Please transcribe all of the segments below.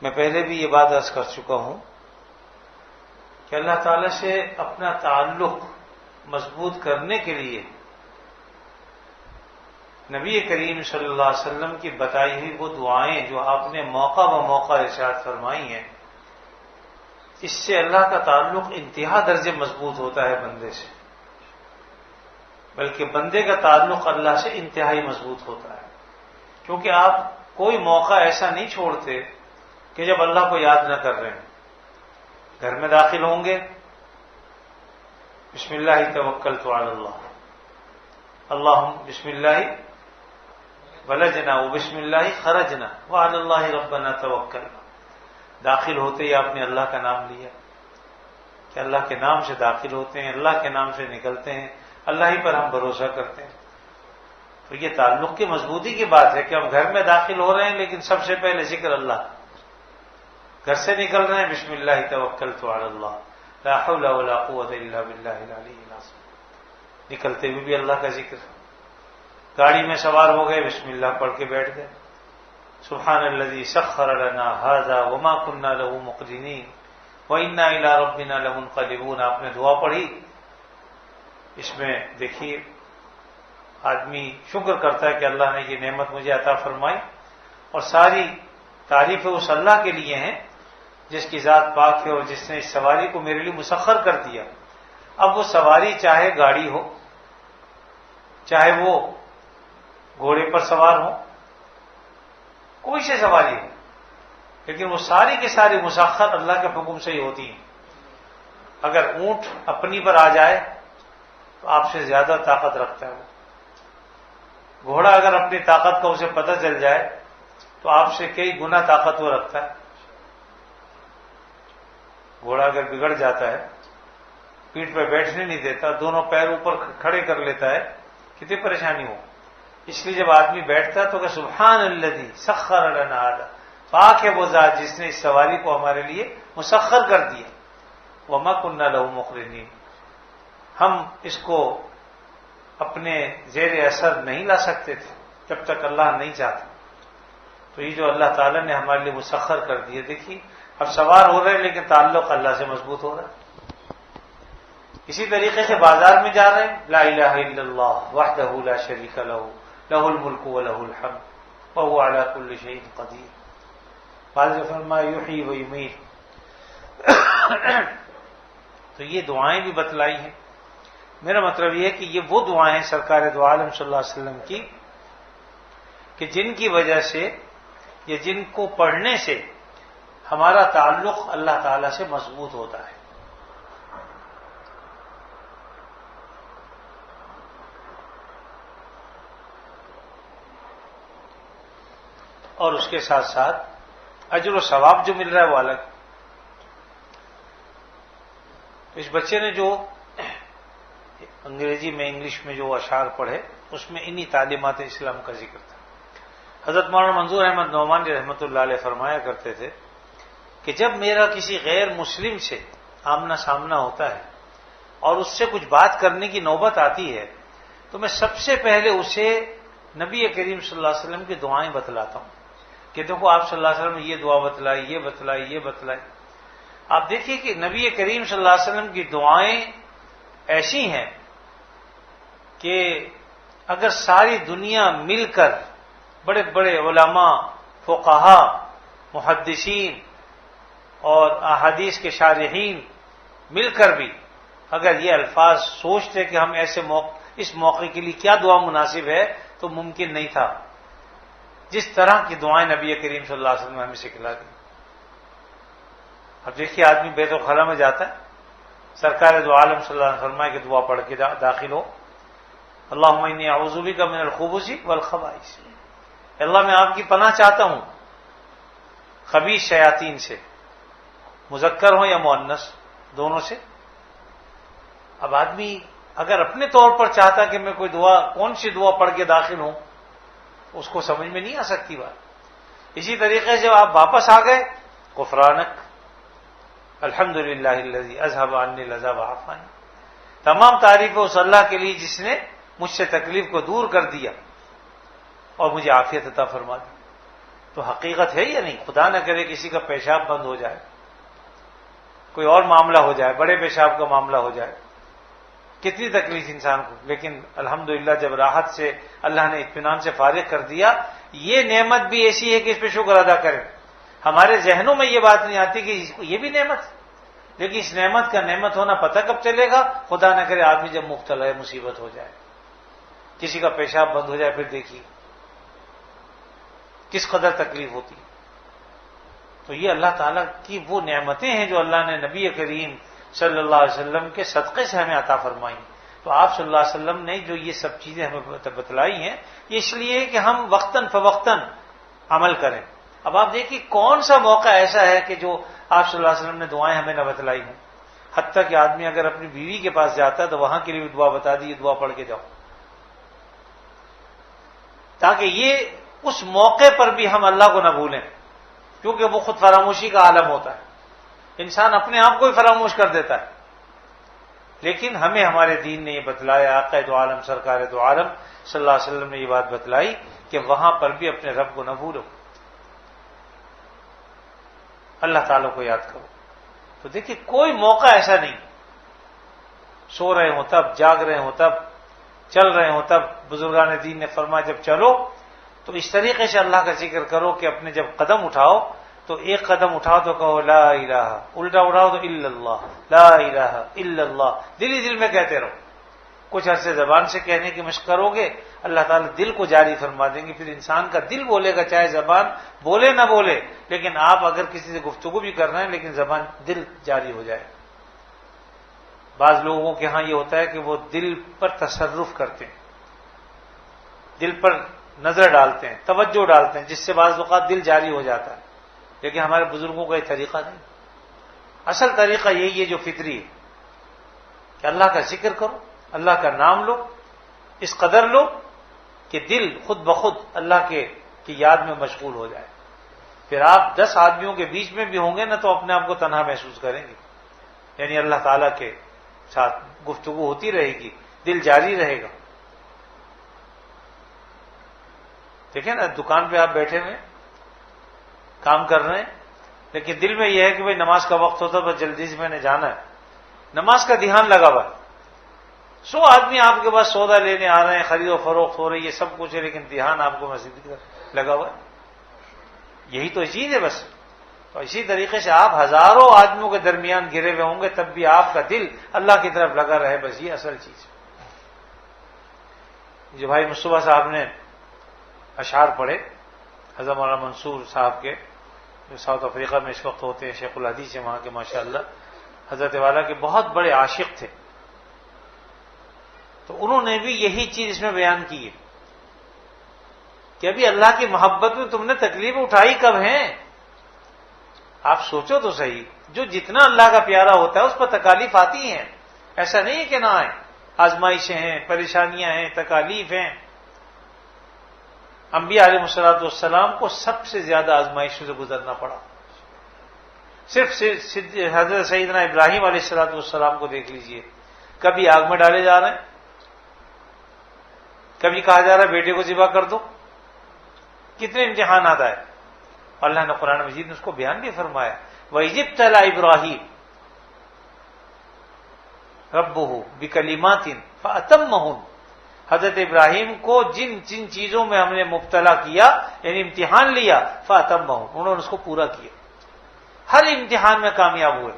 میں پہلے بھی یہ بات عرض کر چکا ہوں کہ اللہ تعالی سے اپنا تعلق مضبوط کرنے کے لیے نبی کریم صلی اللہ علیہ وسلم کی بتائی ہوئی وہ دعائیں جو آپ نے موقع بہ موقع ارشاد فرمائی ہیں، اس سے اللہ کا تعلق انتہا درجے مضبوط ہوتا ہے بندے سے، بلکہ بندے کا تعلق اللہ سے انتہائی مضبوط ہوتا ہے، کیونکہ آپ کوئی موقع ایسا نہیں چھوڑتے کہ جب اللہ کو یاد نہ کر رہے ہیں۔ گھر میں داخل ہوں گے، بسم اللہ توکلت علی اللہ، اللہم بسم اللہ ولجنا وبسم اللہ خرجنا وعلی اللہ ربنا توکلنا۔ داخل ہوتے ہی آپ نے اللہ کا نام لیا کہ اللہ کے نام سے داخل ہوتے ہیں، اللہ کے نام سے نکلتے ہیں، اللہ ہی پر ہم بھروسہ کرتے ہیں۔ تو یہ تعلق کی مضبوطی کی بات ہے کہ ہم گھر میں داخل ہو رہے ہیں لیکن سب سے پہلے ذکر اللہ، گھر سے نکل رہے ہیں بسم اللہ توکلت علی اللہ لا حول ولا قوت الا باللہ العلی العظیم، نکلتے ہوئے بھی اللہ کا ذکر، گاڑی میں سوار ہو گئے بسم اللہ پڑھ کے بیٹھ گئے، سبحان الذی سخر لنا ھذا وما كنا له مقرنین وانا الی ربنا لمنقلبون۔ آپ نے دعا پڑھی، اس میں دیکھیے آدمی شکر کرتا ہے کہ اللہ نے یہ نعمت مجھے عطا فرمائی، اور ساری تعریف اس اللہ کے لیے ہیں جس کی ذات پاک ہے اور جس نے اس سواری کو میرے لیے مسخر کر دیا۔ اب وہ سواری چاہے گاڑی ہو، چاہے وہ گھوڑے پر سوار ہو، کوئی سے سواری ہو، لیکن وہ ساری کے ساری مسخر اللہ کے حکم سے ہی ہوتی ہیں۔ اگر اونٹ اپنی پر آ جائے تو آپ سے زیادہ طاقت رکھتا ہے، وہ گھوڑا اگر اپنی طاقت کا اسے پتہ چل جائے تو آپ سے کئی گنا طاقت وہ رکھتا ہے۔ گھوڑا اگر بگڑ جاتا ہے، پیٹھ پہ بیٹھنے نہیں دیتا، دونوں پیر اوپر کھڑے کر لیتا ہے، کتنی پریشانی ہو۔ اس لیے جب آدمی بیٹھتا ہے تو کہ سبحان الذی سخر لنا ھذا، پاک ہے وہ ذات جس نے اس سواری کو ہمارے لیے مسخر کر دیا، وما كنا له مقرنین، ہم اس کو اپنے زیر اثر نہیں لا سکتے تھے جب تک اللہ نہیں چاہتا۔ تو یہ جو اللہ تعالیٰ نے ہمارے لیے مسخر کر دیے، دیکھیے اب سوار ہو رہے ہیں لیکن تعلق اللہ سے مضبوط ہو رہا ہے۔ اسی طریقے سے بازار میں جا رہے ہیں، لا الہ الا اللہ وحدہ لا شریک لہ لہ الملک ولہ الحمد وہو علی کل شیء قدیر۔ بعض نے فرمایا یحیی و یمیت۔ تو یہ دعائیں بھی بتلائی ہیں۔ میرا مطلب یہ ہے کہ یہ وہ دعائیں ہیں سرکار دو عالم صلی اللہ علیہ وسلم کی کہ جن کی وجہ سے یا جن کو پڑھنے سے ہمارا تعلق اللہ تعالی سے مضبوط ہوتا ہے۔ اور اس کے ساتھ ساتھ اجر و ثواب جو مل رہا ہے وہ الگ۔ اس بچے نے جو انگریزی میں انگلش میں جو اشعار پڑھے اس میں انہی تعلیمات اسلام کا ذکر تھا۔ حضرت مولانا منظور احمد نعمانی رحمۃ اللہ علیہ فرمایا کرتے تھے کہ جب میرا کسی غیر مسلم سے آمنا سامنا ہوتا ہے اور اس سے کچھ بات کرنے کی نوبت آتی ہے تو میں سب سے پہلے اسے نبی کریم صلی اللہ علیہ وسلم کی دعائیں بتلاتا ہوں کہ دیکھو آپ صلی اللہ علیہ وسلم نے یہ دعا بتلائی، یہ بتلائی، یہ بتلائی۔ آپ دیکھیے کہ نبی کریم صلی اللہ علیہ وسلم کی دعائیں ایسی ہیں کہ اگر ساری دنیا مل کر بڑے بڑے علماء، فقہاء، محدثین اور احادیث کے شارحین مل کر بھی اگر یہ الفاظ سوچتے کہ ہم ایسے اس موقع کے لیے کیا دعا مناسب ہے تو ممکن نہیں تھا، جس طرح کی دعائیں نبی کریم صلی اللہ علیہ وسلم نے ہمیں سکھلا دی۔ اب دیکھیے آدمی بیت الخلاء میں جاتا ہے، سرکار دو عالم صلی اللہ علیہ وسلم فرمائے کہ دعا پڑھ کے داخل ہو، اللہم انی اعوذ بک من الخبث والخبائث، اللہ میں آپ کی پناہ چاہتا ہوں خبیث شیاطین سے، مذکر ہوں یا مؤنث دونوں سے۔ اب آدمی اگر اپنے طور پر چاہتا کہ میں کوئی دعا کون سی دعا پڑھ کے داخل ہوں اس کو سمجھ میں نہیں آ سکتی بات۔ اسی طریقے سے آپ واپس آ گئے، غفرانک الحمدللہ الذی اذھب عنی العذا وعافانی، تمام تعریف اس اللہ کے لیے جس نے مجھ سے تکلیف کو دور کر دیا اور مجھے عافیت عطا فرما دی۔ تو حقیقت ہے یا نہیں؟ خدا نہ کرے کسی کا پیشاب بند ہو جائے، کوئی اور معاملہ ہو جائے، بڑے پیشاب کا معاملہ ہو جائے، کتنی تکلیف انسان کو. لیکن الحمدللہ جب راحت سے اللہ نے اطمینان سے فارغ کر دیا، یہ نعمت بھی ایسی ہے کہ اس پہ شکر ادا کریں. ہمارے ذہنوں میں یہ بات نہیں آتی کہ یہ بھی نعمت ہے، لیکن اس نعمت کا نعمت ہونا پتہ کب چلے گا؟ خدا نہ کرے آدمی جب مبتلا ہے، مصیبت ہو جائے، کسی کا پیشاب بند ہو جائے، پھر دیکھیے کس قدر تکلیف ہوتی ہے. تو یہ اللہ تعالیٰ کی وہ نعمتیں ہیں جو اللہ نے نبی کریم صلی اللہ علیہ وسلم کے صدقے سے ہمیں عطا فرمائی. تو آپ صلی اللہ علیہ وسلم نے جو یہ سب چیزیں ہمیں بتلائی ہیں، یہ اس لیے کہ ہم وقتاً فوقتاً عمل کریں. اب آپ دیکھیے کون سا موقع ایسا ہے کہ جو آپ صلی اللہ علیہ وسلم نے دعائیں ہمیں نہ بتلائی ہوں. حتیٰ کہ آدمی اگر اپنی بیوی کے پاس جاتا ہے تو وہاں کے لیے بھی دعا بتا دی، یہ دعا پڑھ کے جاؤ، تاکہ یہ اس موقع پر بھی ہم اللہ کو نہ بھولیں، کیونکہ وہ خود فراموشی کا عالم ہوتا ہے. انسان اپنے آپ کو ہی فراموش کر دیتا ہے. لیکن ہمیں ہمارے دین نے یہ بتلایا، آقا دو عالم سرکار دو عالم صلی اللہ علیہ وسلم نے یہ بات بتلائی کہ وہاں پر بھی اپنے رب کو نہ بھولو، اللہ تعالیٰ کو یاد کرو. تو دیکھیے کوئی موقع ایسا نہیں، سو رہے ہوں تب، جاگ رہے ہوں تب، چل رہے ہوں تب. بزرگان دین نے فرمایا جب چلو تو اس طریقے سے اللہ کا ذکر کرو کہ اپنے جب قدم اٹھاؤ تو ایک قدم اٹھاؤ تو کہو لا الہ، الٹا اٹھاؤ تو الا اللہ، لا الہ الا اللہ، دل ہی دل میں کہتے رہو. کچھ عرصے زبان سے کہنے کی مشق کرو گے، اللہ تعالیٰ دل کو جاری فرما دیں گے. پھر انسان کا دل بولے گا، چاہے زبان بولے نہ بولے. لیکن آپ اگر کسی سے گفتگو بھی کر رہے ہیں لیکن زبان دل جاری ہو جائے. بعض لوگوں کے ہاں یہ ہوتا ہے کہ وہ دل پر تصرف کرتے ہیں، دل پر نظر ڈالتے ہیں، توجہ ڈالتے ہیں، جس سے بعض اوقات دل جاری ہو جاتا ہے. لیکن ہمارے بزرگوں کا یہ طریقہ نہیں. اصل طریقہ یہی ہے جو فطری ہے کہ اللہ کا ذکر کرو، اللہ کا نام لو، اس قدر لو کہ دل خود بخود اللہ کی یاد میں مشغول ہو جائے. پھر آپ 10 آدمیوں کے بیچ میں بھی ہوں گے نا تو اپنے آپ کو تنہا محسوس کریں گے. یعنی اللہ تعالیٰ کے ساتھ گفتگو ہوتی رہے گی، دل جاری رہے گا. دیکھیں نا، دکان پہ آپ بیٹھے ہوئے کام کر رہے ہیں، لیکن دل میں یہ ہے کہ بھائی نماز کا وقت ہوتا ہے، بس جلدی سے میں نے جانا ہے. نماز کا دھیان لگا ہوا ہے. 100 آدمی آپ کے پاس سودا لینے آ رہے ہیں، خرید و فروخت ہو رہی ہے، سب کچھ ہے، لیکن دھیان آپ کو مسجد کی طرف لگا ہوا ہے. یہی تو چیز ہے بس. تو اسی طریقے سے آپ ہزاروں آدمیوں کے درمیان گرے ہوئے ہوں گے تب بھی آپ کا دل اللہ کی طرف لگا رہے. بس یہ اصل چیز ہے. جو بھائی مصطفیٰ صاحب نے اشعار پڑھے حضرت مولانا منصور صاحب کے، جو ساؤتھ افریقہ میں اس وقت ہوتے ہیں، شیخ الحدیث ہیں وہاں کے ماشاءاللہ، حضرت والا کے بہت بڑے عاشق تھے. تو انہوں نے بھی یہی چیز اس میں بیان کی ہے کہ ابھی اللہ کی محبت میں تم نے تکلیف اٹھائی کب ہیں؟ آپ سوچو تو صحیح. جو جتنا اللہ کا پیارا ہوتا ہے اس پر تکالیف آتی ہیں، ایسا نہیں ہے کہ نہ آئے. آزمائشیں ہیں، پریشانیاں ہیں، تکالیف ہیں. انبیاء علیہ الصلوۃ والسلام کو سب سے زیادہ آزمائشوں سے گزرنا پڑا. صرف حضرت سیدنا ابراہیم علیہ الصلوۃ والسلام کو دیکھ لیجئے، کبھی آگ میں ڈالے جا رہے ہیں، کبھی کہا جا رہا ہے بیٹے کو ذبح کر دو. کتنے امتحانات آئے. اللہ نے قرآن مجید میں اس کو بیان بھی فرمایا، وَإِذِ ابْتَلَىٰ إِبْرَاهِيمَ رَبُّهُ بِكَلِمَاتٍ فَأَتَمَّهُنَّ. حضرت ابراہیم کو جن جن چیزوں میں ہم نے مبتلا کیا، یعنی امتحان لیا، فَأَتَمَّهُنَّ، انہوں نے اس کو پورا کیا. ہر امتحان میں کامیاب ہوئے.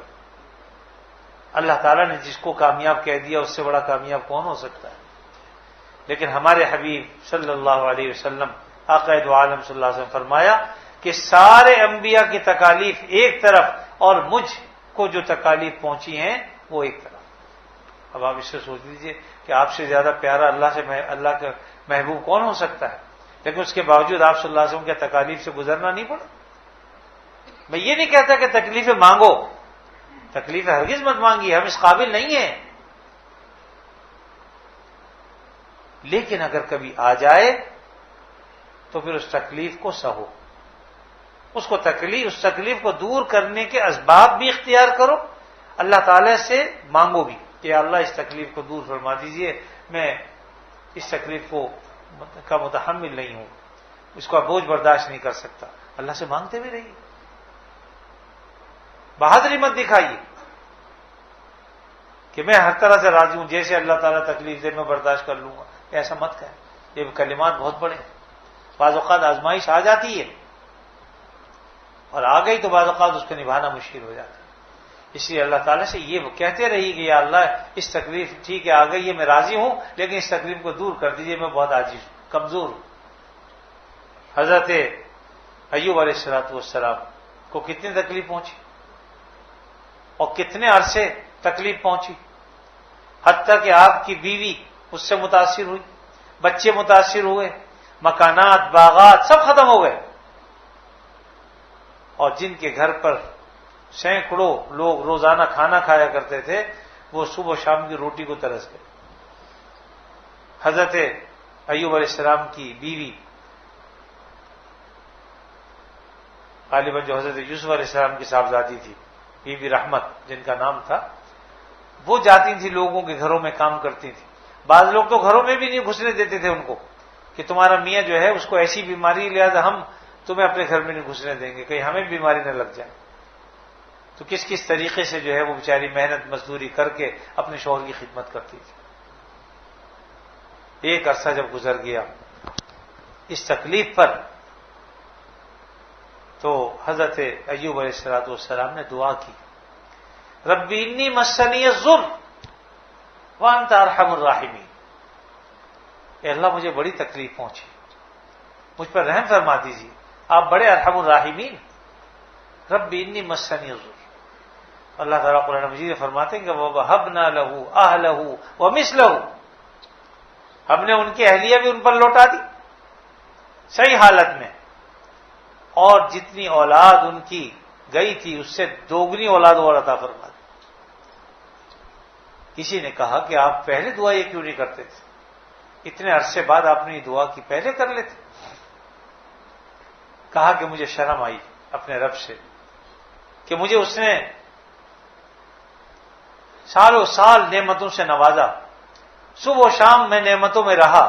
اللہ تعالیٰ نے جس کو کامیاب کہہ دیا اس سے بڑا کامیاب کون ہو سکتا ہے؟ لیکن ہمارے حبیب صلی اللہ علیہ وسلم آقا دو عالم صلی اللہ علیہ وسلم فرمایا کہ سارے انبیاء کی تکالیف ایک طرف اور مجھ کو جو تکالیف پہنچی ہیں وہ ایک طرف. اب آپ اس سے سوچ لیجئے کہ آپ سے زیادہ پیارا اللہ کا محبوب کون ہو سکتا ہے؟ لیکن اس کے باوجود آپ صلی اللہ علیہ وسلم کے تکالیف سے گزرنا نہیں پڑا. میں یہ نہیں کہتا کہ تکلیفیں مانگو، تکلیفیں ہرگز مت مانگی، ہم اس قابل نہیں ہیں. لیکن اگر کبھی آ جائے تو پھر اس تکلیف کو سہو، اس تکلیف کو دور کرنے کے اسباب بھی اختیار کرو. اللہ تعالی سے مانگو بھی کہ اللہ اس تکلیف کو دور فرما دیجئے، میں اس تکلیف کا متحمل نہیں ہوں، اس کا بوجھ برداشت نہیں کر سکتا. اللہ سے مانگتے بھی رہیے، بہادری مت دکھائیے کہ میں ہر طرح سے راضی ہوں، جیسے اللہ تعالیٰ تکلیف دے میں برداشت کر لوں گا، ایسا مت کہیں، یہ کلمات بہت بڑے ہیں۔ بعض اوقات آزمائش آ جاتی ہے اور آ گئی تو بعض اوقات اس کو نبھانا مشکل ہو جاتا ہے، اس لیے اللہ تعالیٰ سے یہ کہتے رہیے کہ یا اللہ اس تکلیف ٹھیک ہے آ گئی ہے، میں راضی ہوں، لیکن اس تکلیف کو دور کر دیجیے، میں بہت عاجز ہوں، کمزور ہوں۔ حضرت ایوب علیہ السلام کو کتنی تکلیف پہنچی اور کتنے عرصے تکلیف پہنچی، حتیٰ کہ آپ کی بیوی اس سے متاثر ہوئی، بچے متاثر ہوئے، مکانات باغات سب ختم ہو گئے، اور جن کے گھر پر سینکڑوں لوگ روزانہ کھانا کھایا کرتے تھے وہ صبح و شام کی روٹی کو ترس گئے۔ حضرت ایوب علیہ السلام کی بیوی غالباً جو حضرت یوسف علیہ السلام کی صاحبزادی تھی، بی بی رحمت جن کا نام تھا، وہ جاتی تھی لوگوں کے گھروں میں کام کرتی تھی۔ بعض لوگ تو گھروں میں بھی نہیں گھسنے دیتے تھے ان کو کہ تمہارا میاں جو ہے اس کو ایسی بیماری لہذا ہم تمہیں اپنے گھر میں نہیں گھسنے دیں گے، کہیں ہمیں بیماری نہ لگ جائے۔ تو کس کس طریقے سے جو ہے وہ بیچاری محنت مزدوری کر کے اپنے شوہر کی خدمت کرتی تھی۔ ایک عرصہ جب گزر گیا اس تکلیف پر، تو حضرت ایوب علیہ السلام نے دعا کی، ربی انی مسنی الضر وانت ارحم الراحمین، اے اللہ مجھے بڑی تکلیف پہنچی، مجھ پر رحم فرما دیجیے، آپ بڑے ارحم الراحمین۔ ربی انی مسنی الضر، اللہ تعالیٰ قرآن مجید میں فرماتے ہیں کہ وَوَهَبْنَا لَهُ أَهْلَهُ وَمِثْلَهُ، ہم نے ان کی اہلیہ بھی ان پر لوٹا دی صحیح حالت میں، اور جتنی اولاد ان کی گئی تھی اس سے دوگنی اولاد اور عطا فرما دی۔ کسی نے کہا کہ آپ پہلے دعا یہ کیوں نہیں کرتے تھے، اتنے عرصے بعد آپ نے یہ دعا کی، پہلے کر لیتے۔ کہا کہ مجھے شرم آئی اپنے رب سے کہ مجھے اس نے سالوں سال نعمتوں سے نوازا، صبح و شام میں نعمتوں میں رہا،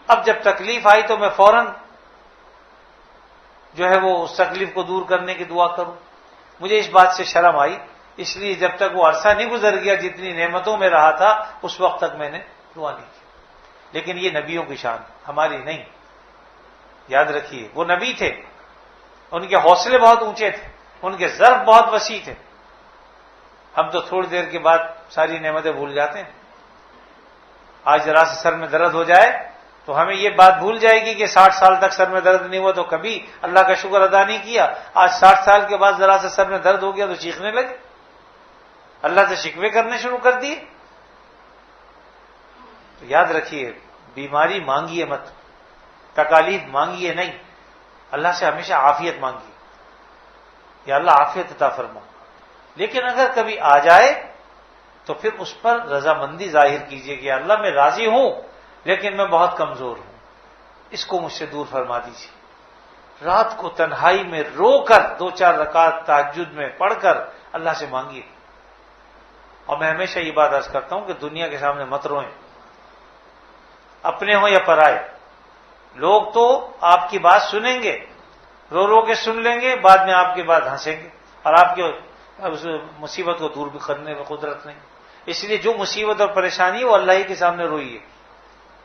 اب جب تکلیف آئی تو میں فوراً جو ہے وہ اس تکلیف کو دور کرنے کی دعا کروں، مجھے اس بات سے شرم آئی، اس لیے جب تک وہ عرصہ نہیں گزر گیا جتنی نعمتوں میں رہا تھا اس وقت تک میں نے دعا نہیں کی۔ لیکن یہ نبیوں کی شان، ہماری نہیں، یاد رکھیے وہ نبی تھے، ان کے حوصلے بہت اونچے تھے، ان کے ظرف بہت وسیع تھے، ہم تو تھوڑی دیر کے بعد ساری نعمتیں بھول جاتے ہیں۔ آج ذرا سے سر میں درد ہو جائے تو ہمیں یہ بات بھول جائے گی کہ 60 سال تک سر میں درد نہیں ہوا تو کبھی اللہ کا شکر ادا نہیں کیا، آج 60 سال کے بعد ذرا سے سر میں درد ہو گیا تو چیخنے لگے، اللہ سے شکوے کرنے شروع کر دیے۔ تو یاد رکھیے بیماری مانگیے مت، تکالیف مانگیے نہیں، اللہ سے ہمیشہ عافیت مانگیے، یا اللہ عافیت عطا فرما۔ لیکن اگر کبھی آ جائے تو پھر اس پر رضامندی ظاہر کیجیے کہ اللہ میں راضی ہوں لیکن میں بہت کمزور ہوں، اس کو مجھ سے دور فرما دیجیے۔ رات کو تنہائی میں رو کر 2-4 رکعت تہجد میں پڑھ کر اللہ سے مانگیے۔ اور میں ہمیشہ یہ بات عرض کرتا ہوں کہ دنیا کے سامنے مت روئیں، اپنے ہوں یا پرائے، لوگ تو آپ کی بات سنیں گے، رو رو کے سن لیں گے، بعد میں آپ کی بات ہنسیں گے، اور آپ کی اس مصیبت کو دور بھی کرنے میں قدرت نہیں۔ اس لیے جو مصیبت اور پریشانی وہ اللہ ہی کے سامنے روئیے،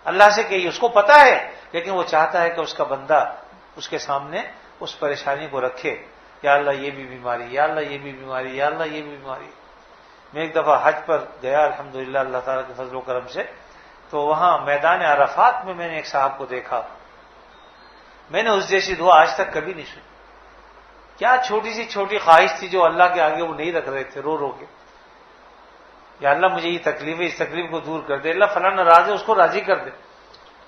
اللہ سے کہیے، اس کو پتا ہے لیکن وہ چاہتا ہے کہ اس کا بندہ اس کے سامنے اس پریشانی کو رکھے، یا اللہ یہ بھی بیماری، یا اللہ یہ بھی بیماری، یا اللہ یہ بھی بیماری۔ میں ایک دفعہ حج پر گیا الحمدللہ اللہ تعالیٰ کے فضل و کرم سے، تو وہاں میدان عرفات میں نے ایک صاحب کو دیکھا، میں نے اس جیسی دعا آج تک کبھی نہیں سنی۔ کیا چھوٹی سی چھوٹی خواہش تھی جو اللہ کے آگے وہ نہیں رکھ رہے تھے، رو رو کے، یا اللہ مجھے یہ تکلیف ہے، اس تکلیف کو دور کر دے، اللہ فلاں ناراض ہے اس کو راضی کر دے۔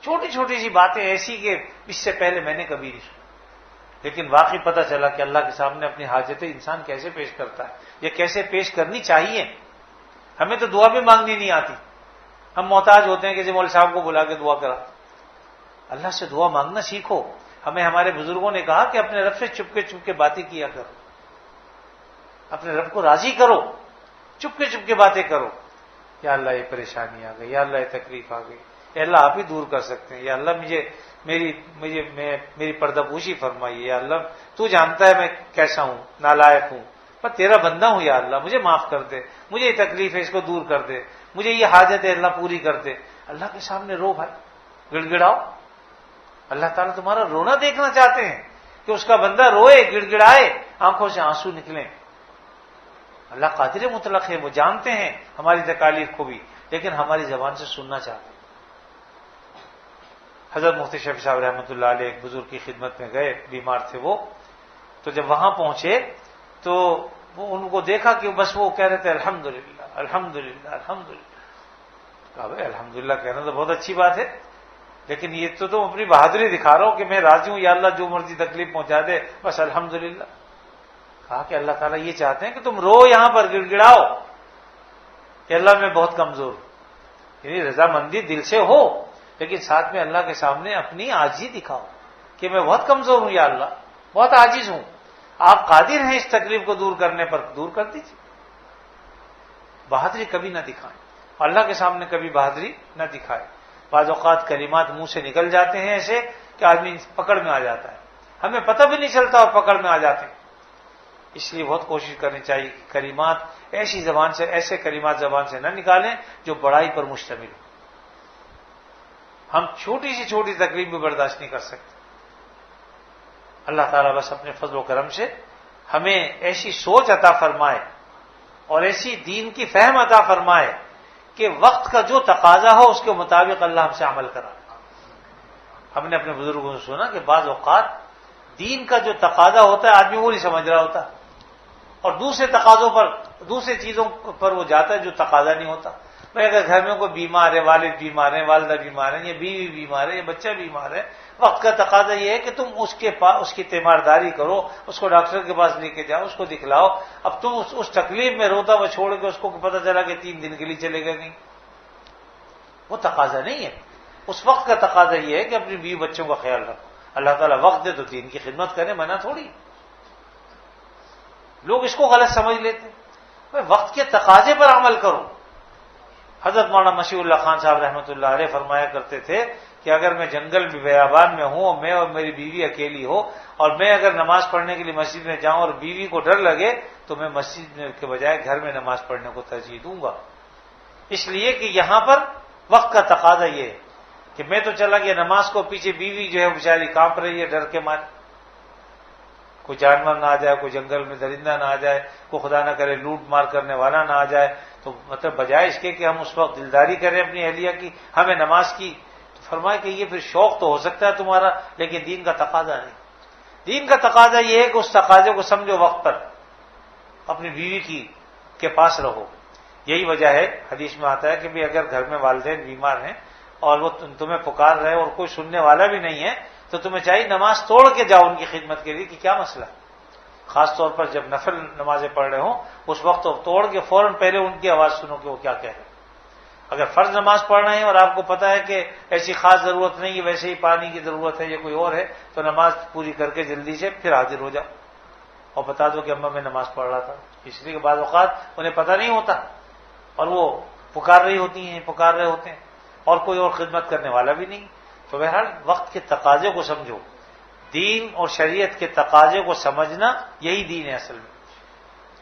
چھوٹی چھوٹی سی باتیں ایسی کہ اس سے پہلے میں نے کبھی نہیں سنی، لیکن واقعی پتہ چلا کہ اللہ کے سامنے اپنی حاجتیں انسان کیسے پیش کرتا ہے، یہ کیسے پیش کرنی چاہیے۔ ہمیں تو دعا بھی مانگنی نہیں آتی، ہم محتاج ہوتے ہیں کہ مولوی صاحب کو بلا کے دعا کرا۔ اللہ سے دعا مانگنا سیکھو۔ ہمیں ہمارے بزرگوں نے کہا کہ اپنے رب سے چپکے چپکے باتیں کیا کرو، اپنے رب کو راضی کرو، چپکے چپکے باتیں کرو، یا اللہ یہ پریشانی آ گئی، یا اللہ یہ تکلیف آ گئی، اے اللہ آپ ہی دور کر سکتے ہیں، یا اللہ میری پردہ پوشی فرمائیے، یا اللہ تو جانتا ہے میں کیسا ہوں، نالائق ہوں، پر تیرا بندہ ہوں، یا اللہ مجھے معاف کر دے، مجھے یہ تکلیف ہے اس کو دور کر دے، مجھے یہ حاجت ہے اللہ پوری کر دے۔ اللہ کے سامنے رو بھائی، گڑ گڑاؤ۔ اللہ تعالیٰ تمہارا رونا دیکھنا چاہتے ہیں کہ اس کا بندہ روئے، گڑ گڑائے، آنکھوں سے آنسو نکلیں۔ اللہ قادر مطلق ہے، وہ جانتے ہیں ہماری تکالیف کو بھی، لیکن ہماری زبان سے سننا چاہتے ہیں۔ حضرت مفتی شفیع صاحب رحمۃ اللہ علیہ ایک بزرگ کی خدمت میں گئے، بیمار تھے وہ، تو جب وہاں پہنچے تو وہ ان کو دیکھا کہ بس وہ کہہ رہے تھے الحمدللہ الحمدللہ الحمدللہ۔ کہا بھائی الحمدللہ کہنا تو بہت اچھی بات ہے، لیکن یہ تو تم اپنی بہادری دکھا رہا ہو کہ میں راضی ہوں، یا اللہ جو مرضی تکلیف پہنچا دے بس الحمدللہ۔ کہا کہ اللہ تعالیٰ یہ چاہتے ہیں کہ تم رو یہاں پر، گڑ گڑاؤ کہ اللہ میں بہت کمزور ہوں، یعنی رضامندی دل سے ہو، لیکن ساتھ میں اللہ کے سامنے اپنی عاجزی دکھاؤ کہ میں بہت کمزور ہوں، یا اللہ بہت عاجز ہوں، آپ قادر ہیں اس تکلیف کو دور کرنے پر، دور کر دیجیے۔ بہادری کبھی نہ دکھائیں، اللہ کے سامنے کبھی بہادری نہ دکھائیں۔ بعض اوقات کلمات منہ سے نکل جاتے ہیں ایسے کہ آدمی پکڑ میں آ جاتا ہے، ہمیں پتہ بھی نہیں چلتا اور پکڑ میں آ جاتے ہیں۔ اس لیے بہت کوشش کرنی چاہیے کہ کلمات ایسے کلمات زبان سے نہ نکالیں جو بڑائی پر مشتمل ہو۔ ہم چھوٹی سے چھوٹی تکلیف بھی برداشت نہیں کر سکتے۔ اللہ تعالیٰ بس اپنے فضل و کرم سے ہمیں ایسی سوچ عطا فرمائے اور ایسی دین کی فہم عطا فرمائے کہ وقت کا جو تقاضا ہو اس کے مطابق اللہ ہم سے عمل کرائے۔ ہم نے اپنے بزرگوں سے سنا کہ بعض اوقات دین کا جو تقاضا ہوتا ہے آدمی وہ نہیں سمجھ رہا ہوتا، اور دوسرے تقاضوں پر، دوسرے چیزوں پر وہ جاتا ہے جو تقاضا نہیں ہوتا۔ بھائی اگر گھر میں کوئی بیمار ہے، والد بیمار ہیں، والدہ بیمار ہیں، یا بیوی بیمار ہے، یا بچہ بیمار ہے، وقت کا تقاضا یہ ہے کہ تم اس کی تیمارداری کرو، اس کو ڈاکٹر کے پاس لے کے جاؤ، اس کو دکھلاؤ۔ اب تم اس تکلیف میں روتا ہوا چھوڑ کے اس کو پتہ چلا کہ 3 دن کے لیے چلے گئے، نہیں، وہ تقاضا نہیں ہے۔ اس وقت کا تقاضا یہ ہے کہ اپنی بیوی بچوں کا خیال رکھو۔ اللہ تعالیٰ وقت دے تو دین کی خدمت کریں، منع تھوڑی۔ لوگ اس کو غلط سمجھ لیتے ہیں۔ وقت کے تقاضے پر عمل کرو۔ حضرت مولانا مسیح اللہ خان صاحب رحمۃ اللہ علیہ فرمایا کرتے تھے کہ اگر میں جنگل میں بیابان میں ہوں، میں اور میری بیوی اکیلی ہو، اور میں اگر نماز پڑھنے کے لیے مسجد میں جاؤں اور بیوی کو ڈر لگے تو میں مسجد کے بجائے گھر میں نماز پڑھنے کو ترجیح دوں گا، اس لیے کہ یہاں پر وقت کا تقاضا یہ ہے کہ میں تو چلا گیا نماز کو، پیچھے بیوی جو ہے بیچاری کانپ رہی ہے ڈر کے مارے، کوئی جانور نہ آ جائے، کوئی جنگل میں درندہ نہ آ جائے، کوئی خدا نہ کرے لوٹ مار کرنے والا نہ آ جائے، تو مطلب بجائے اس کے کہ ہم اس وقت دلداری کریں اپنی اہلیہ کی، ہمیں نماز کی، تو فرمائے کہ یہ پھر شوق تو ہو سکتا ہے تمہارا، لیکن دین کا تقاضا نہیں۔ دین کا تقاضا یہ ہے کہ اس تقاضے کو سمجھو، وقت پر اپنی بیوی کے پاس رہو۔ یہی وجہ ہے، حدیث میں آتا ہے کہ بھی اگر گھر میں والدین بیمار ہیں اور وہ تمہیں پکار رہے اور کوئی سننے والا بھی نہیں ہے تو تمہیں چاہیے نماز توڑ کے جاؤ ان کی خدمت کے لیے کہ کیا مسئلہ ہے، خاص طور پر جب نفل نمازیں پڑھ رہے ہوں اس وقت توڑ کے فوراً پہلے ان کی آواز سنو کہ وہ کیا کہہ رہے ہیں۔ اگر فرض نماز پڑھ رہے ہیں اور آپ کو پتا ہے کہ ایسی خاص ضرورت نہیں ہے، ویسے ہی پانی کی ضرورت ہے یا کوئی اور ہے، تو نماز پوری کر کے جلدی سے پھر حاضر ہو جاؤ اور بتا دو کہ اماں میں نماز پڑھ رہا تھا، اس لیے کہ بعض اوقات انہیں پتہ نہیں ہوتا اور وہ پکار رہی ہوتی ہیں، پکار رہے ہوتے ہیں اور کوئی اور خدمت کرنے والا بھی نہیں۔ تو بہرحال وقت کے تقاضے کو سمجھو، دین اور شریعت کے تقاضے کو سمجھنا یہی دین ہے اصل میں۔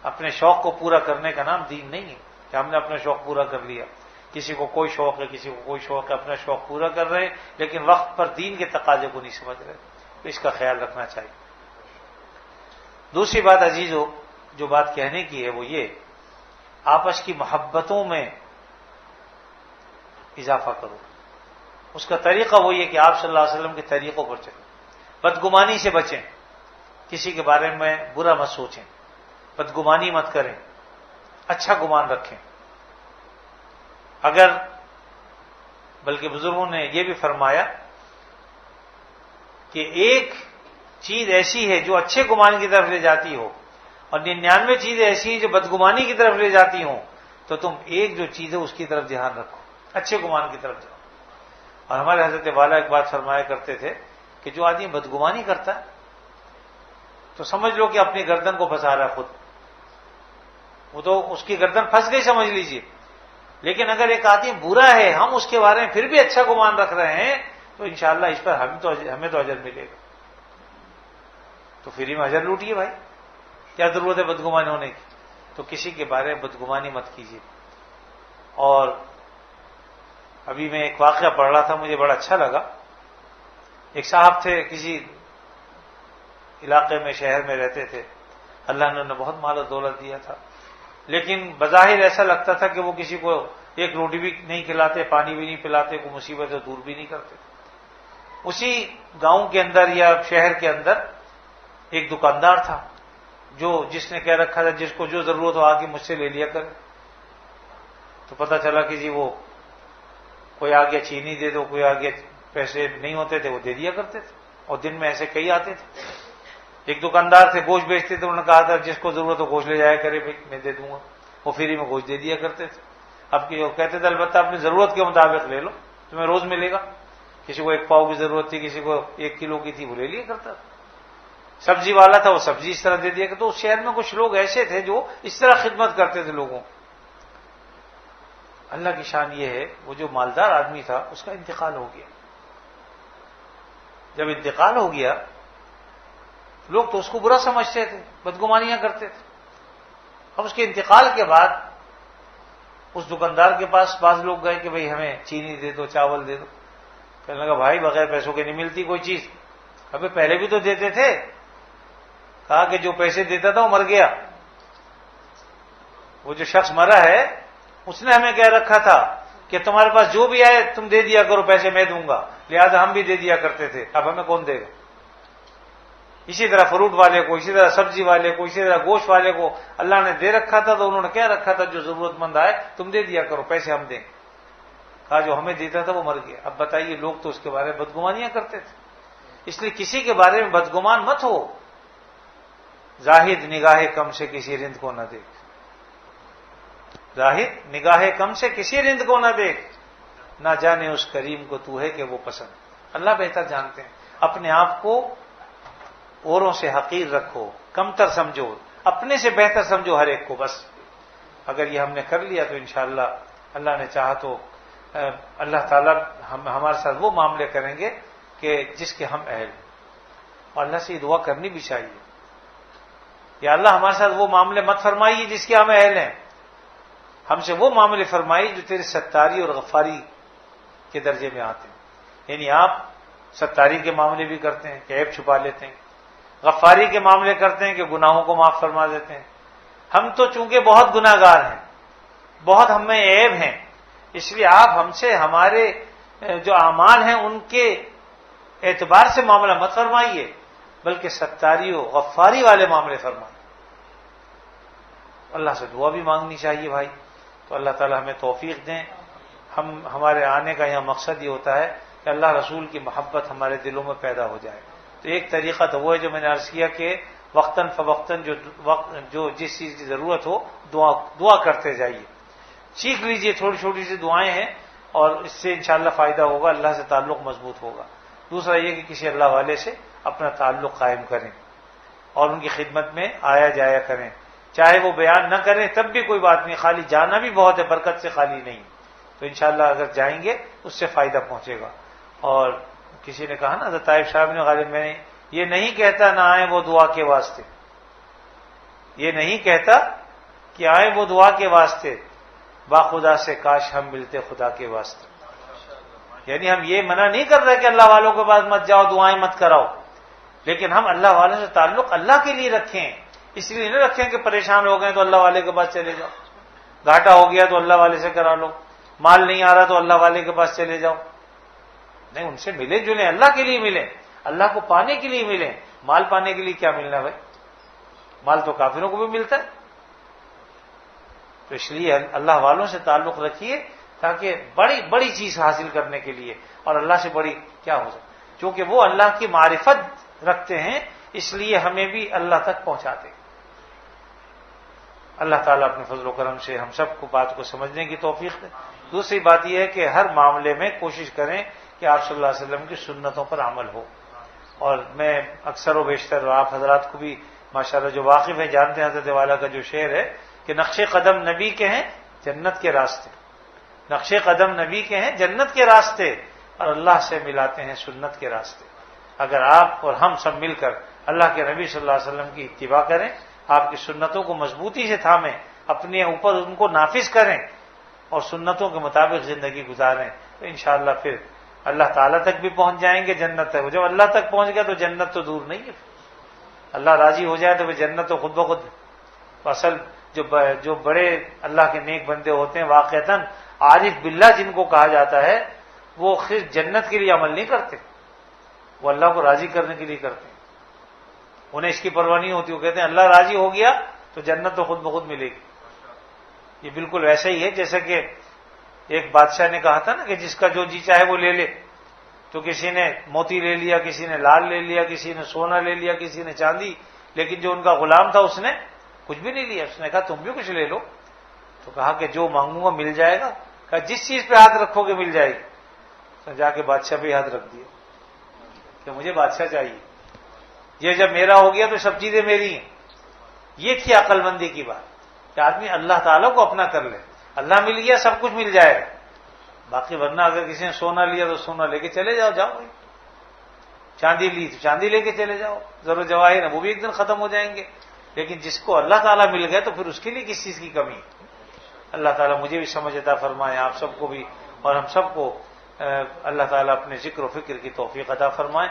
اپنے شوق کو پورا کرنے کا نام دین نہیں ہے کہ ہم نے اپنا شوق پورا کر لیا، کسی کو کوئی شوق ہے، کسی کو کوئی شوق ہے، اپنا شوق پورا کر رہے ہیں لیکن وقت پر دین کے تقاضے کو نہیں سمجھ رہے، تو اس کا خیال رکھنا چاہیے۔ دوسری بات عزیزو جو بات کہنے کی ہے وہ یہ، آپس کی محبتوں میں اضافہ کرو۔ اس کا طریقہ وہ یہ کہ آپ صلی اللہ علیہ وسلم کے طریقوں پر چلیں، بدگمانی سے بچیں، کسی کے بارے میں برا مت سوچیں، بدگمانی مت کریں، اچھا گمان رکھیں۔ اگر بلکہ بزرگوں نے یہ بھی فرمایا کہ ایک چیز ایسی ہے جو اچھے گمان کی طرف لے جاتی ہو اور 99 چیزیں ایسی ہیں جو بدگمانی کی طرف لے جاتی ہوں، تو تم ایک جو چیز ہے اس کی طرف دھیان رکھو، اچھے گمان کی طرف جاؤ۔ اور ہمارے حضرت والا ایک بات فرمایا کرتے تھے کہ جو آدمی بدگمانی کرتا ہے تو سمجھ لو کہ اپنی گردن کو پھنسا رہا ہے خود، وہ تو اس کی گردن پھنس گئی سمجھ لیجئے، لیکن اگر ایک آدمی برا ہے ہم اس کے بارے میں پھر بھی اچھا گمان رکھ رہے ہیں تو انشاءاللہ اس پر ہمیں تو اجر ملے گا. تو فری میں اجر لوٹیے بھائی، کیا ضرورت ہے بدگمانی ہونے کی؟ تو کسی کے بارے میں بدگمانی مت کیجیے. اور ابھی میں ایک واقعہ پڑھ رہا تھا، مجھے بڑا اچھا لگا. ایک صاحب تھے، کسی علاقے میں شہر میں رہتے تھے، اللہ نے انہیں بہت مال و دولت دیا تھا، لیکن بظاہر ایسا لگتا تھا کہ وہ کسی کو ایک روٹی بھی نہیں کھلاتے، پانی بھی نہیں پلاتے، کوئی مصیبت سے دور بھی نہیں کرتے. اسی گاؤں کے اندر یا شہر کے اندر ایک دکاندار تھا جس نے کہہ رکھا تھا جس کو جو ضرورت ہو آگے مجھ سے لے لیا کرے. تو پتہ چلا کہ جی وہ کوئی آگے چینی دے دو، کوئی آگے پیسے نہیں ہوتے تھے وہ دے دیا کرتے تھے. اور دن میں ایسے کئی آتے تھے. ایک دکاندار تھے گوشت بیچتے تھے، انہوں نے کہا تھا جس کو ضرورت ہو گوشت لے جایا کرے، میں دے دوں گا. وہ فری میں گوشت دے دیا کرتے تھے. اب وہ کہتے تھے البتہ اپنی ضرورت کے مطابق لے لو، تمہیں روز ملے گا. کسی کو 1 پاؤ کی ضرورت تھی، کسی کو 1 کلو کی تھی، وہ لے لیا کرتا تھا. سبزی والا تھا وہ سبزی اس طرح دے دیا کرتا. تو اس شہر میں کچھ لوگ ایسے تھے جو اس طرح خدمت کرتے تھے لوگوں. اللہ کی شان یہ ہے وہ جو مالدار آدمی تھا اس کا انتقال ہو گیا. جب انتقال ہو گیا لوگ تو اس کو برا سمجھتے تھے، بدگمانیاں کرتے تھے. اب اس کے انتقال کے بعد اس دکاندار کے پاس بعض لوگ گئے کہ بھئی ہمیں چینی دے دو، چاول دے دو. کہنے لگا بھائی بغیر پیسوں کے نہیں ملتی کوئی چیز. ابھی پہلے بھی تو دیتے تھے. کہا کہ جو پیسے دیتا تھا وہ مر گیا. وہ جو شخص مرا ہے اس نے ہمیں کہہ رکھا تھا کہ تمہارے پاس جو بھی آئے تم دے دیا کرو، پیسے میں دوں گا، لہذا ہم بھی دے دیا کرتے تھے. اب ہمیں کون دے گا؟ اسی طرح فروٹ والے کو، اسی طرح سبزی والے کو، اسی طرح گوشت والے کو اللہ نے دے رکھا تھا تو انہوں نے کہہ رکھا تھا جو ضرورت مند آئے تم دے دیا کرو، پیسے ہم دیں. کہا جو ہمیں دیتا تھا وہ مر گیا. اب بتائیے لوگ تو اس کے بارے میں بدگمانیاں کرتے تھے. اس لیے کسی کے بارے میں بدگمان مت ہو. زاہد نگاہ کم سے کسی رند کو نہ دیکھ. زاہد نگاہ کم سے کسی رند کو نہ دیکھ، نہ جانے اس کریم کو تو ہے کہ وہ پسند. اللہ بہتر جانتے ہیں. اپنے آپ کو اوروں سے حقیر رکھو، کمتر سمجھو، اپنے سے بہتر سمجھو ہر ایک کو. بس اگر یہ ہم نے کر لیا تو انشاءاللہ اللہ نے چاہا تو اللہ تعالیٰ ہمارے ساتھ وہ معاملے کریں گے کہ جس کے ہم اہل ہیں. اور اللہ سے یہ دعا کرنی بھی چاہیے، یا اللہ ہمارے ساتھ وہ معاملے مت فرمائیے جس کے ہم اہل ہیں، ہم سے وہ معاملے فرمائیے جو تیری ستاری اور غفاری کے درجے میں آتے ہیں. یعنی آپ ستاری کے معاملے بھی کرتے ہیں کہ عیب چھپا لیتے ہیں، غفاری کے معاملے کرتے ہیں کہ گناہوں کو معاف فرما دیتے ہیں. ہم تو چونکہ بہت گناہ گار ہیں، بہت ہم میں عیب ہیں، اس لیے آپ ہم سے ہمارے جو اعمال ہیں ان کے اعتبار سے معاملہ مت فرمائیے، بلکہ ستاری و غفاری والے معاملے فرمائیے. اللہ سے دعا بھی مانگنی چاہیے بھائی. تو اللہ تعالی ہمیں توفیق دیں. ہمارے آنے کا یہاں مقصد یہ ہوتا ہے کہ اللہ رسول کی محبت ہمارے دلوں میں پیدا ہو جائے. تو ایک طریقہ تو وہ ہے جو میں نے عرض کیا کہ وقتاً فوقتاً جو جس چیز کی ضرورت ہو دعا کرتے جائیے. سیکھ لیجئے، چھوٹی چھوٹی سی دعائیں ہیں اور اس سے انشاءاللہ فائدہ ہوگا، اللہ سے تعلق مضبوط ہوگا. دوسرا یہ کہ کسی اللہ والے سے اپنا تعلق قائم کریں اور ان کی خدمت میں آیا جایا کریں. چاہے وہ بیان نہ کریں تب بھی کوئی بات نہیں، خالی جانا بھی بہت ہے، برکت سے خالی نہیں. تو انشاءاللہ اگر جائیں گے اس سے فائدہ پہنچے گا. اور کسی نے کہا نا حضرت طائف صاحب نے، غالب میں نے یہ نہیں کہتا نہ آئے وہ دعا کے واسطے، یہ نہیں کہتا کہ آئے وہ دعا کے واسطے، با خدا سے کاش ہم ملتے خدا کے واسطے. یعنی ہم یہ منع نہیں کر رہے کہ اللہ والوں کے پاس مت جاؤ، دعائیں مت کراؤ، لیکن ہم اللہ والوں سے تعلق اللہ کے لیے رکھیں. اس لیے نہ رکھیں کہ پریشان ہو گئے تو اللہ والے کے پاس چلے جاؤ، گھاٹا ہو گیا تو اللہ والے سے کرا لو، مال نہیں آ رہا تو اللہ والے کے پاس چلے جاؤ. نہیں، ان سے ملے جلیں، اللہ کے لیے ملیں، اللہ کو پانے کے لیے ملیں. مال پانے کے لیے کیا ملنا بھائی؟ مال تو کافروں کو بھی ملتا ہے. تو اس لیے اللہ والوں سے تعلق رکھیے تاکہ بڑی بڑی چیز حاصل کرنے کے لیے، اور اللہ سے بڑی کیا ہو سکے، چونکہ وہ اللہ کی معرفت رکھتے ہیں اس لیے ہمیں بھی اللہ تک پہنچاتے ہیں. اللہ تعالیٰ اپنے فضل و کرم سے ہم سب کو بات کو سمجھنے کی توفیق دے. دوسری بات یہ ہے کہ ہر معاملے میں کوشش کریں کہ آپ صلی اللہ علیہ وسلم کی سنتوں پر عمل ہو. اور میں اکثر و بیشتر آپ حضرات کو بھی ماشاءاللہ جو واقف ہیں جانتے ہیں حضرت والا کا جو شعر ہے کہ نقش قدم نبی کے ہیں جنت کے راستے. نقش قدم نبی کے ہیں جنت کے راستے، اور اللہ سے ملاتے ہیں سنت کے راستے۔ اگر آپ اور ہم سب مل کر اللہ کے نبی صلی اللہ علیہ وسلم کی اتباع کریں، آپ کی سنتوں کو مضبوطی سے تھامیں، اپنے اوپر ان کو نافذ کریں اور سنتوں کے مطابق زندگی گزاریں، تو انشاءاللہ پھر اللہ تعالیٰ تک بھی پہنچ جائیں گے۔ جنت ہے، جب اللہ تک پہنچ گیا تو جنت تو دور نہیں ہے۔ اللہ راضی ہو جائے تو پھر جنت تو خود بخود۔ اصل جو بڑے اللہ کے نیک بندے ہوتے ہیں واقعتاً عارف باللہ جن کو کہا جاتا ہے، وہ صرف جنت کے لیے عمل نہیں کرتے، وہ اللہ کو راضی کرنے کے لیے کرتے ہیں۔ انہیں اس کی پرواہ نہیں ہوتی، وہ کہتے ہیں اللہ راضی ہو گیا تو جنت تو خود بخود ملے گی۔ یہ بالکل ویسا ہی ہے جیسے کہ ایک بادشاہ نے کہا تھا نا کہ جس کا جو جی چاہے وہ لے لے، تو کسی نے موتی لے لیا، کسی نے لال لے لیا، کسی نے سونا لے لیا، کسی نے چاندی، لیکن جو ان کا غلام تھا اس نے کچھ بھی نہیں لیا۔ اس نے کہا تم بھی کچھ لے لو، تو کہا کہ جو مانگوں گا مل جائے گا۔ کہا جس چیز پہ ہاتھ رکھو گے مل جائے گی۔ تو جا کے بادشاہ پہ ہاتھ رکھ دیا کہ مجھے بادشاہ چاہیے، یہ جب میرا ہو گیا تو سب چیزیں میری ہیں۔ یہ تھی عقل مندی کی بات کہ آدمی اللہ تعالیٰ کو اپنا کر لے، اللہ مل گیا سب کچھ مل جائے گا، باقی ورنہ اگر کسی نے سونا لیا تو سونا لے کے چلے جاؤ بھائی، چاندی لی تو چاندی لے کے چلے جاؤ، ضرور جواہر وہ بھی ایک دن ختم ہو جائیں گے، لیکن جس کو اللہ تعالیٰ مل گئے تو پھر اس کے لیے کس چیز کی کمی ہے؟ اللہ تعالیٰ مجھے بھی سمجھ عطا فرمائے، آپ سب کو بھی، اور ہم سب کو اللہ تعالیٰ اپنے ذکر و فکر کی توفیق عطا فرمائے۔